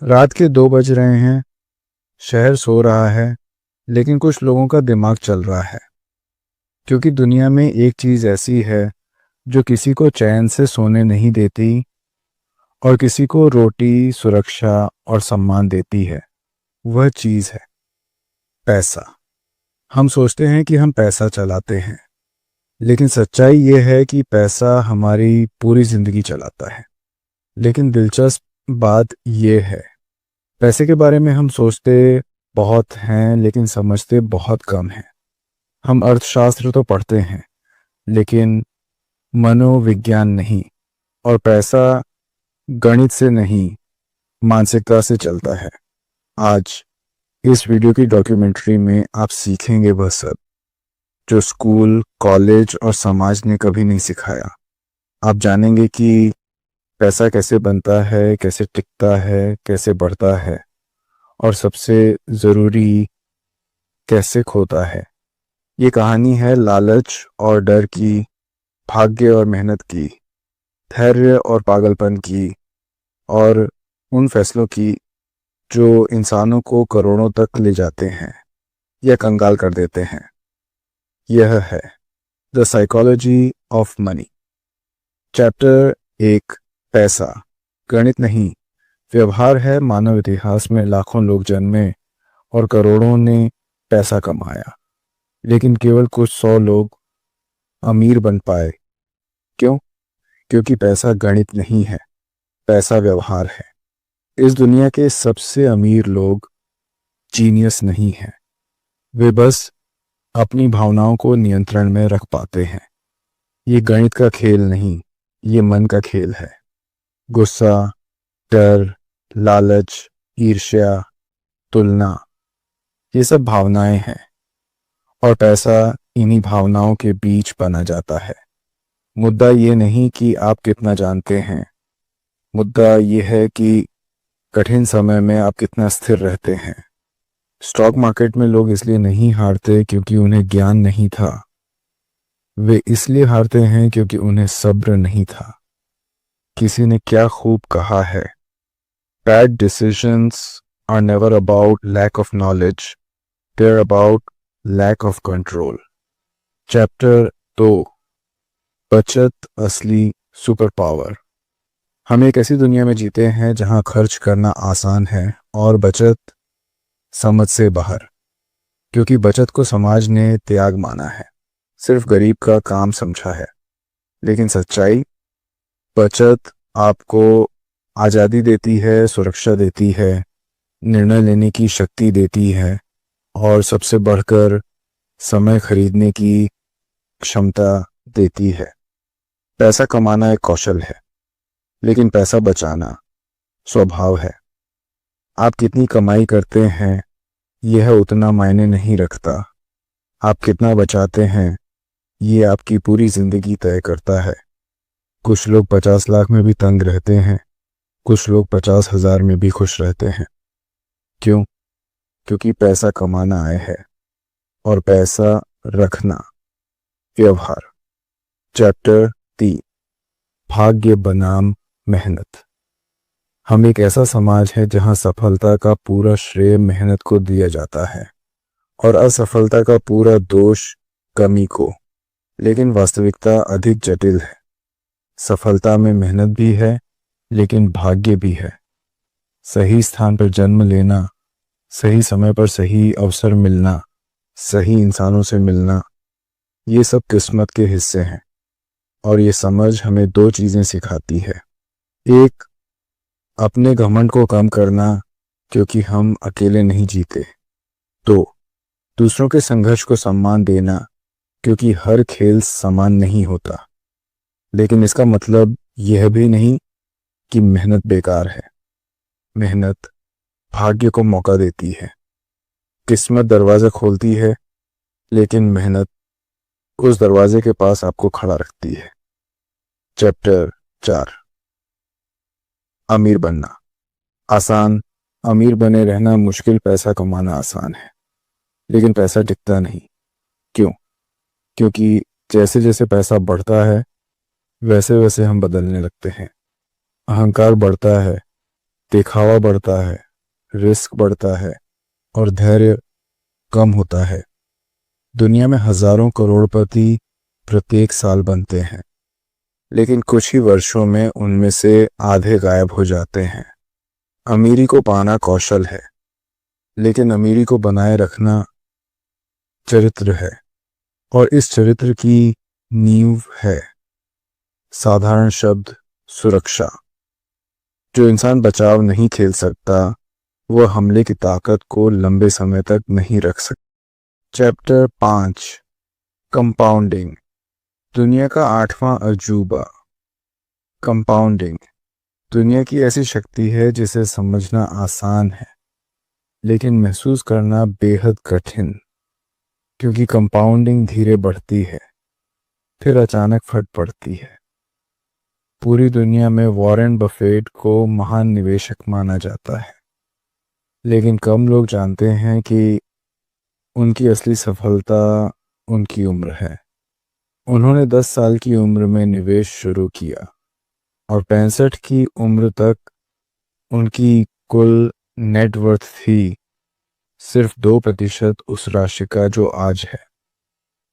रात के 2 बज रहे हैं। शहर सो रहा है, लेकिन कुछ लोगों का दिमाग चल रहा है। क्योंकि दुनिया में एक चीज़ ऐसी है जो किसी को चैन से सोने नहीं देती और किसी को रोटी, सुरक्षा और सम्मान देती है। वह चीज़ है पैसा। हम सोचते हैं कि हम पैसा चलाते हैं, लेकिन सच्चाई ये है कि पैसा हमारी पूरी ज़िंदगी चलाता है। लेकिन दिलचस्प बात ये है, पैसे के बारे में हम सोचते बहुत हैं लेकिन समझते बहुत कम हैं। हम अर्थशास्त्र तो पढ़ते हैं, लेकिन मनोविज्ञान नहीं। और पैसा गणित से नहीं, मानसिकता से चलता है। आज इस वीडियो की डॉक्यूमेंट्री में आप सीखेंगे वह सब जो स्कूल, कॉलेज और समाज ने कभी नहीं सिखाया। आप जानेंगे कि पैसा कैसे बनता है, कैसे टिकता है, कैसे बढ़ता है और सबसे ज़रूरी, कैसे खोता है। ये कहानी है लालच और डर की, भाग्य और मेहनत की, धैर्य और पागलपन की, और उन फैसलों की जो इंसानों को करोड़ों तक ले जाते हैं या कंगाल कर देते हैं। यह है the psychology of money. Chapter 1, पैसा। गणित नहीं, व्यवहार है। मानव इतिहास में लाखों लोग जन्मे और करोड़ों ने पैसा कमाया, लेकिन केवल कुछ 100 लोग अमीर बन पाए। क्यों? क्योंकि पैसा गणित नहीं है, पैसा व्यवहार है। इस दुनिया के सबसे अमीर लोग जीनियस नहीं हैं, वे बस अपनी भावनाओं को नियंत्रण में रख पाते हैं। ये गणित का खेल नहीं, ये मन का खेल है। गुस्सा, डर, लालच, ईर्ष्या, तुलना, ये सब भावनाएं हैं, और पैसा इन्हीं भावनाओं के बीच बना जाता है। मुद्दा ये नहीं कि आप कितना जानते हैं, मुद्दा ये है कि कठिन समय में आप कितना स्थिर रहते हैं। स्टॉक मार्केट में लोग इसलिए नहीं हारते क्योंकि उन्हें ज्ञान नहीं था, वे इसलिए हारते हैं क्योंकि उन्हें सब्र नहीं था। किसी ने क्या खूब कहा है, bad decisions are never about lack of knowledge, they are about lack of control. Chapter 2, बचत असली सुपर पावर। हम एक ऐसी दुनिया में जीते हैं जहां खर्च करना आसान है और बचत समझ से बाहर, क्योंकि बचत को समाज ने त्याग माना है, सिर्फ गरीब का काम समझा है। लेकिन सच्चाई, बचत आपको आज़ादी देती है, सुरक्षा देती है, निर्णय लेने की शक्ति देती है, और सबसे बढ़कर समय खरीदने की क्षमता देती है। पैसा कमाना एक कौशल है, लेकिन पैसा बचाना स्वभाव है। आप कितनी कमाई करते हैं यह उतना मायने नहीं रखता, आप कितना बचाते हैं ये आपकी पूरी जिंदगी तय करता है। कुछ लोग 50 लाख में भी तंग रहते हैं, कुछ लोग 50,000 में भी खुश रहते हैं। क्यों? क्योंकि पैसा कमाना आय है और पैसा रखना व्यवहार। चैप्टर 3, भाग्य बनाम मेहनत। हम एक ऐसा समाज है जहां सफलता का पूरा श्रेय मेहनत को दिया जाता है और असफलता का पूरा दोष कमी को। लेकिन वास्तविकता अधिक जटिल है। सफलता में मेहनत भी है, लेकिन भाग्य भी है। सही स्थान पर जन्म लेना, सही समय पर सही अवसर मिलना, सही इंसानों से मिलना, ये सब किस्मत के हिस्से हैं। और ये समझ हमें 2 चीज़ें सिखाती है। एक, अपने घमंड को कम करना, क्योंकि हम अकेले नहीं जीते। 2, दूसरों के संघर्ष को सम्मान देना, क्योंकि हर खेल समान नहीं होता। लेकिन इसका मतलब यह भी नहीं कि मेहनत बेकार है। मेहनत भाग्य को मौका देती है, किस्मत दरवाज़ा खोलती है, लेकिन मेहनत उस दरवाजे के पास आपको खड़ा रखती है। चैप्टर 4, अमीर बनना आसान। अमीर बने रहना मुश्किल, पैसा कमाना आसान है, लेकिन पैसा टिकता नहीं। क्यों? क्योंकि जैसे जैसे पैसा बढ़ता है वैसे वैसे हम बदलने लगते हैं। अहंकार बढ़ता है, दिखावा बढ़ता है, रिस्क बढ़ता है और धैर्य कम होता है। दुनिया में हजारों करोड़पति प्रत्येक साल बनते हैं, लेकिन कुछ ही वर्षों में उनमें से आधे गायब हो जाते हैं। अमीरी को पाना कौशल है, लेकिन अमीरी को बनाए रखना चरित्र है, और इस चरित्र की नींव है साधारण शब्द सुरक्षा। जो इंसान बचाव नहीं खेल सकता, वह हमले की ताकत को लंबे समय तक नहीं रख सकता। चैप्टर 5, कंपाउंडिंग, दुनिया का 8वां अजूबा। कंपाउंडिंग दुनिया की ऐसी शक्ति है जिसे समझना आसान है, लेकिन महसूस करना बेहद कठिन, क्योंकि कंपाउंडिंग धीरे बढ़ती है, फिर अचानक फट पड़ती है। पूरी दुनिया में वॉरेन बफेट को महान निवेशक माना जाता है, लेकिन कम लोग जानते हैं कि उनकी असली सफलता उनकी उम्र है। उन्होंने 10 साल की उम्र में निवेश शुरू किया और 65 की उम्र तक उनकी कुल नेटवर्थ थी सिर्फ 2% उस राशि का जो आज है।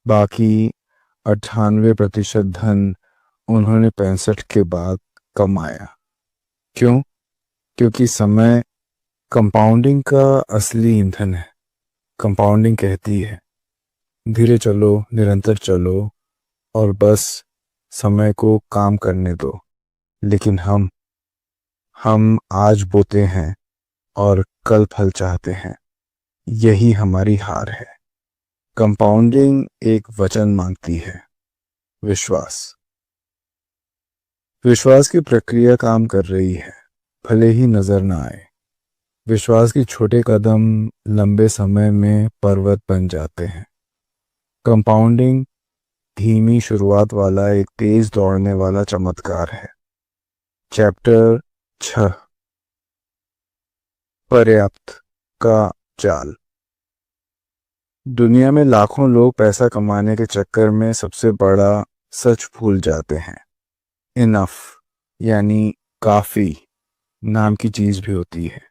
बाकी 98% धन उन्होंने 65 के बाद कमाया। क्यों? क्योंकि समय कंपाउंडिंग का असली ईंधन है। कंपाउंडिंग कहती है धीरे चलो, निरंतर चलो और बस समय को काम करने दो। लेकिन हम आज बोते हैं और कल फल चाहते हैं। यही हमारी हार है। कंपाउंडिंग एक वचन मांगती है, विश्वास। विश्वास की प्रक्रिया काम कर रही है, भले ही नजर ना आए। विश्वास के छोटे कदम लंबे समय में पर्वत बन जाते हैं। कंपाउंडिंग धीमी शुरुआत वाला एक तेज दौड़ने वाला चमत्कार है। चैप्टर 6, पर्याप्त का जाल। दुनिया में लाखों लोग पैसा कमाने के चक्कर में सबसे बड़ा सच भूल जाते हैं। इनफ यानी काफी नाम की चीज भी होती है,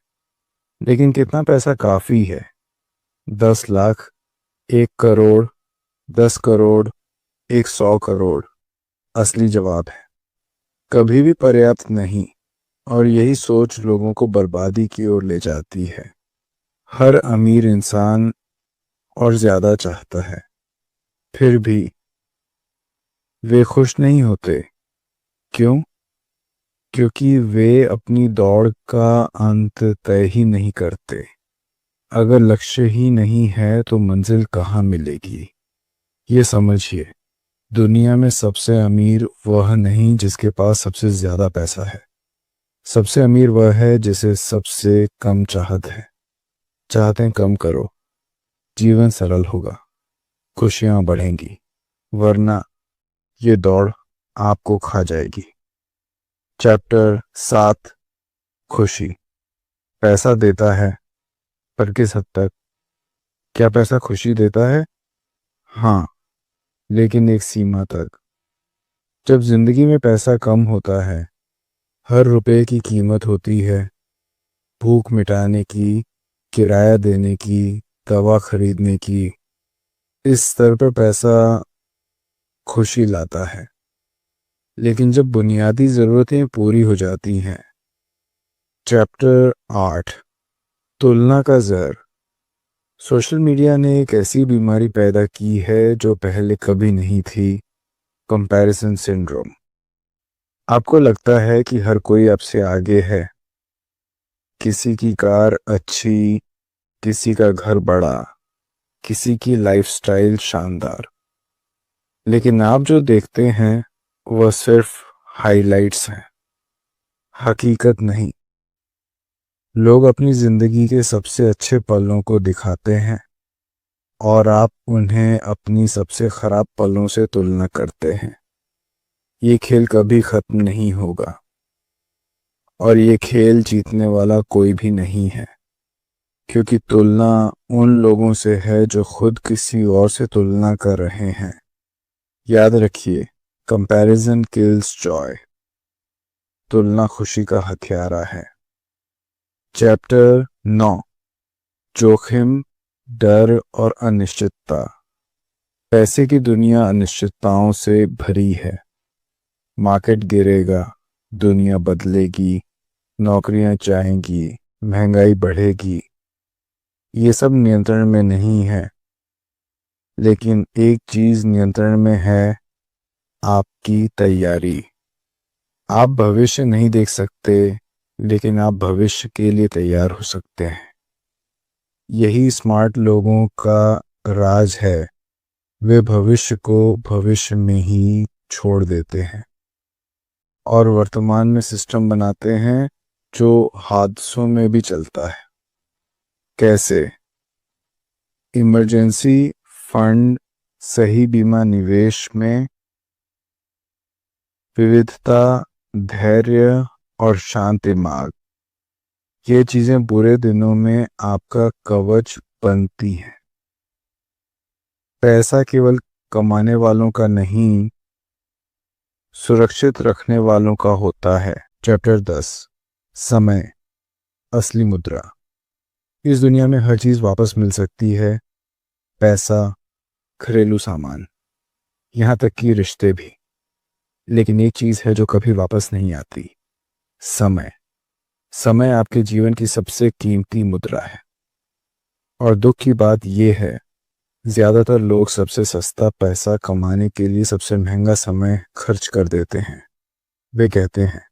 लेकिन कितना पैसा काफी है? 10 लाख, 1 करोड़, 10 करोड़, 100 करोड़? असली जवाब है कभी भी पर्याप्त नहीं, और यही सोच लोगों को बर्बादी की ओर ले जाती है। हर अमीर इंसान और ज्यादा चाहता है, फिर भी वे खुश नहीं होते। क्यों? क्योंकि वे अपनी दौड़ का अंत तय ही नहीं करते। अगर लक्ष्य ही नहीं है तो मंजिल कहाँ मिलेगी? ये समझिए, दुनिया में सबसे अमीर वह नहीं जिसके पास सबसे ज्यादा पैसा है। सबसे अमीर वह है जिसे सबसे कम चाहत है। चाहतें कम करो, जीवन सरल होगा, खुशियां बढ़ेंगी, वरना ये दौड़ आपको खा जाएगी। चैप्टर 7, खुशी। पैसा देता है, पर किस हद तक? क्या पैसा खुशी देता है? हाँ, लेकिन एक सीमा तक। जब जिंदगी में पैसा कम होता है, हर रुपए की कीमत होती है। भूख मिटाने की, किराया देने की, दवा खरीदने की। इस स्तर पर पैसा खुशी लाता है, लेकिन जब बुनियादी जरूरतें पूरी हो जाती हैं। चैप्टर 8, तुलना का जहर। सोशल मीडिया ने एक ऐसी बीमारी पैदा की है जो पहले कभी नहीं थी, कंपैरिजन सिंड्रोम। आपको लगता है कि हर कोई आपसे आगे है। किसी की कार अच्छी, किसी का घर बड़ा, किसी की लाइफस्टाइल शानदार, लेकिन आप जो देखते हैं वह सिर्फ हाइलाइट्स हैं, हकीकत नहीं। लोग अपनी जिंदगी के सबसे अच्छे पलों को दिखाते हैं और आप उन्हें अपनी सबसे खराब पलों से तुलना करते हैं। ये खेल कभी खत्म नहीं होगा, और ये खेल जीतने वाला कोई भी नहीं है, क्योंकि तुलना उन लोगों से है जो खुद किसी और से तुलना कर रहे हैं। याद रखिए, कंपैरिजन किल्स जॉय। तुलना खुशी का हथियारा है। चैप्टर 9 जोखिम, डर और अनिश्चितता। पैसे की दुनिया अनिश्चितताओं से भरी है। मार्केट गिरेगा, दुनिया बदलेगी, नौकरियां जाएंगी, महंगाई बढ़ेगी। ये सब नियंत्रण में नहीं है, लेकिन एक चीज नियंत्रण में है, आपकी तैयारी। आप भविष्य नहीं देख सकते, लेकिन आप भविष्य के लिए तैयार हो सकते हैं। यही स्मार्ट लोगों का राज है। वे भविष्य को भविष्य में ही छोड़ देते हैं और वर्तमान में सिस्टम बनाते हैं जो हादसों में भी चलता है। कैसे? इमरजेंसी फंड, सही बीमा निवेश में, विविधता, धैर्य और शांत दिमाग। ये चीजें बुरे दिनों में आपका कवच बनती हैं। पैसा केवल कमाने वालों का नहीं, सुरक्षित रखने वालों का होता है। चैप्टर 10 समय, असली मुद्रा। इस दुनिया में हर चीज वापस मिल सकती है, पैसा, घरेलू सामान, यहाँ तक कि रिश्ते भी। लेकिन एक चीज है जो कभी वापस नहीं आती, समय। समय आपके जीवन की सबसे कीमती मुद्रा है। और दुख की बात यह है, ज्यादातर लोग सबसे सस्ता पैसा कमाने के लिए सबसे महंगा समय खर्च कर देते हैं। वे कहते हैं,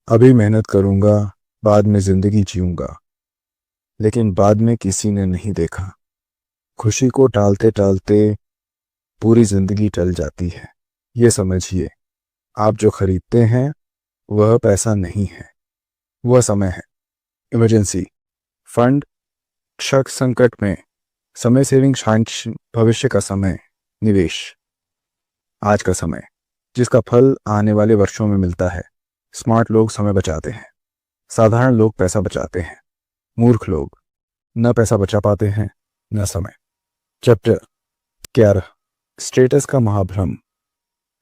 अभी मेहनत करूंगा, बाद में जिंदगी जीऊंगा। लेकिन बाद में किसी ने नहीं देखा। खुशी को टालते टालते पूरी जिंदगी टल जाती है। ये समझिए, आप जो खरीदते हैं वह पैसा नहीं है, वह समय है। इमरजेंसी फंड, शक संकट में समय, सेविंग शांत भविष्य का समय, निवेश आज का समय जिसका फल आने वाले वर्षों में मिलता है। स्मार्ट लोग समय बचाते हैं, साधारण लोग पैसा बचाते हैं, मूर्ख लोग न पैसा बचा पाते हैं न समय। चैप्टर 11 स्टेटस का महाभ्रम।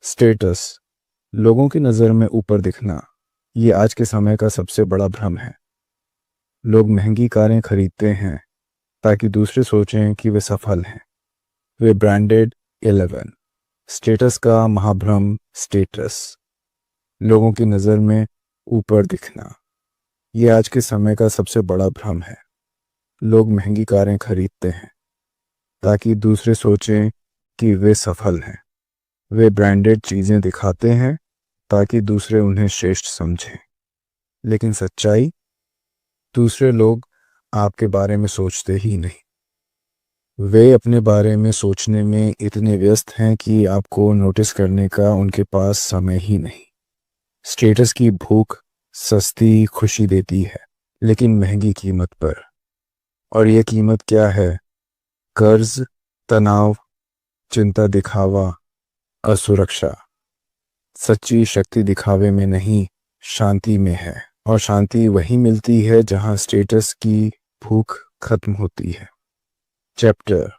स्टेटस, लोगों की नज़र में ऊपर दिखना, ये आज के समय का सबसे बड़ा भ्रम है। लोग महंगी कारें खरीदते हैं ताकि दूसरे सोचें कि वे सफल हैं। वे ब्रांडेड 11। स्टेटस का महाभ्रम। स्टेटस, लोगों की नज़र में ऊपर दिखना, ये आज के समय का सबसे बड़ा भ्रम है। लोग महंगी कारें खरीदते हैं ताकि दूसरे सोचें कि वे सफल हैं। वे ब्रांडेड चीज़ें दिखाते हैं ताकि दूसरे उन्हें श्रेष्ठ समझें। लेकिन सच्चाई, दूसरे लोग आपके बारे में सोचते ही नहीं। वे अपने बारे में सोचने में इतने व्यस्त हैं कि आपको नोटिस करने का उनके पास समय ही नहीं। स्टेटस की भूख सस्ती खुशी देती है, लेकिन महंगी कीमत पर। और यह कीमत क्या है? कर्ज, तनाव, चिंता, दिखावा, असुरक्षा। सच्ची शक्ति दिखावे में नहीं, शांति में है। और शांति वहीं मिलती है जहां स्टेटस की भूख खत्म होती है। चैप्टर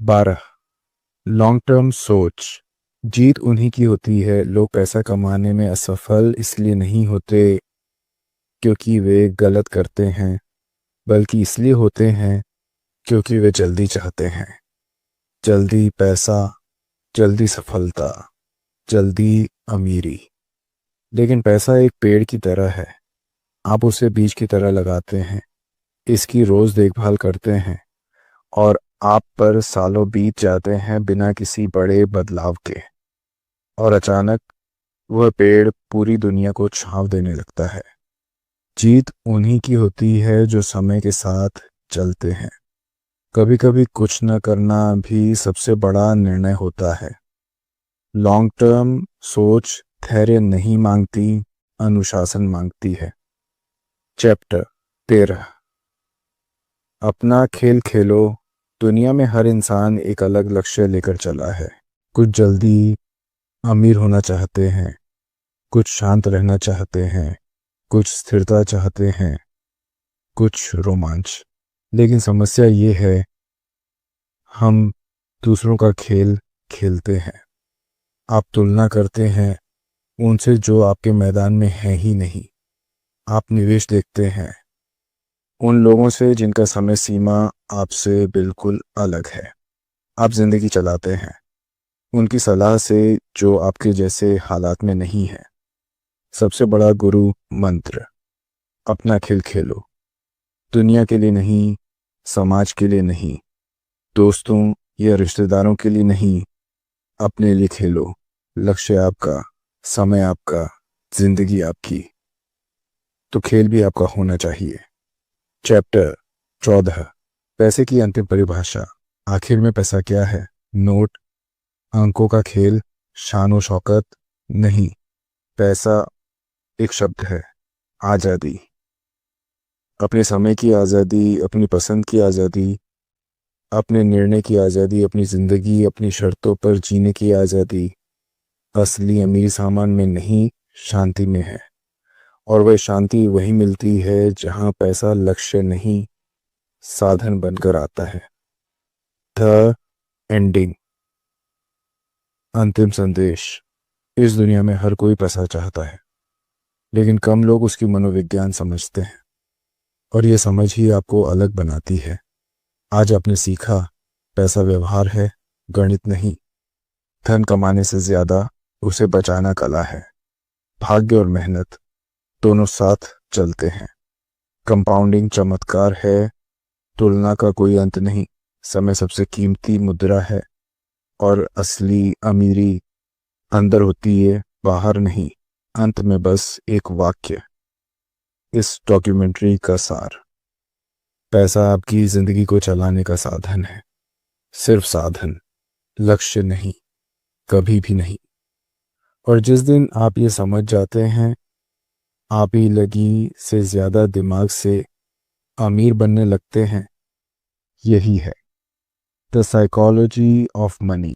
12 लॉन्ग टर्म सोच। जीत उन्हीं की होती है। लोग पैसा कमाने में असफल इसलिए नहीं होते क्योंकि वे गलत करते हैं, बल्कि इसलिए होते हैं क्योंकि वे जल्दी चाहते हैं। जल्दी पैसा, जल्दी सफलता, जल्दी अमीरी। लेकिन पैसा एक पेड़ की तरह है। आप उसे बीज की तरह लगाते हैं, इसकी रोज देखभाल करते हैं, और आप पर सालों बीत जाते हैं बिना किसी बड़े बदलाव के। और अचानक वह पेड़ पूरी दुनिया को छांव देने लगता है। जीत उन्हीं की होती है जो समय के साथ चलते हैं। कभी कभी कुछ न करना भी सबसे बड़ा निर्णय होता है। लॉन्ग टर्म सोच धैर्य नहीं मांगती, अनुशासन मांगती है। चैप्टर 13 अपना खेल खेलो। दुनिया में हर इंसान एक अलग लक्ष्य लेकर चला है। कुछ जल्दी अमीर होना चाहते हैं, कुछ शांत रहना चाहते हैं, कुछ स्थिरता चाहते हैं, कुछ रोमांच। लेकिन समस्या ये है, हम दूसरों का खेल खेलते हैं। आप तुलना करते हैं उनसे जो आपके मैदान में है ही नहीं। आप निवेश देखते हैं, उन लोगों से जिनका समय सीमा आपसे बिल्कुल अलग है। आप जिंदगी चलाते हैं उनकी सलाह से जो आपके जैसे हालात में नहीं है। सबसे बड़ा गुरु मंत्र, अपना खेल खेलो। दुनिया के लिए नहीं, समाज के लिए नहीं, दोस्तों या रिश्तेदारों के लिए नहीं, अपने लिए खेलो। लक्ष्य आपका, समय आपका, जिंदगी आपकी, तो खेल भी आपका होना चाहिए। चैप्टर 14, पैसे की अंतिम परिभाषा। आखिर में पैसा क्या है? नोट, अंकों का खेल, शान शौकत नहीं। पैसा एक शब्द है, आज़ादी। अपने समय की आज़ादी, अपनी पसंद की आज़ादी, अपने निर्णय की आज़ादी, अपनी ज़िंदगी अपनी शर्तों पर जीने की आज़ादी। असली अमीर सामान में नहीं, शांति में है। और वह शांति वही मिलती है जहां पैसा लक्ष्य नहीं, साधन बनकर आता है। द एंडिंग, अंतिम संदेश। इस दुनिया में हर कोई पैसा चाहता है, लेकिन कम लोग उसकी मनोविज्ञान समझते हैं, और ये समझ ही आपको अलग बनाती है। आज आपने सीखा, पैसा व्यवहार है, गणित नहीं। धन कमाने से ज्यादा उसे बचाना कला है। भाग्य और मेहनत दोनों साथ चलते हैं। कंपाउंडिंग चमत्कार है, तुलना का कोई अंत नहीं। समय सबसे कीमती मुद्रा है, और असली अमीरी अंदर होती है, बाहर नहीं। अंत में बस एक वाक्य, इस डॉक्यूमेंट्री का सार। पैसा आपकी जिंदगी को चलाने का साधन है, सिर्फ साधन, लक्ष्य नहीं, कभी भी नहीं। और जिस दिन आप ये समझ जाते हैं, आप ही लगी से ज्यादा दिमाग से अमीर बनने लगते हैं। यही है द साइकोलॉजी ऑफ मनी।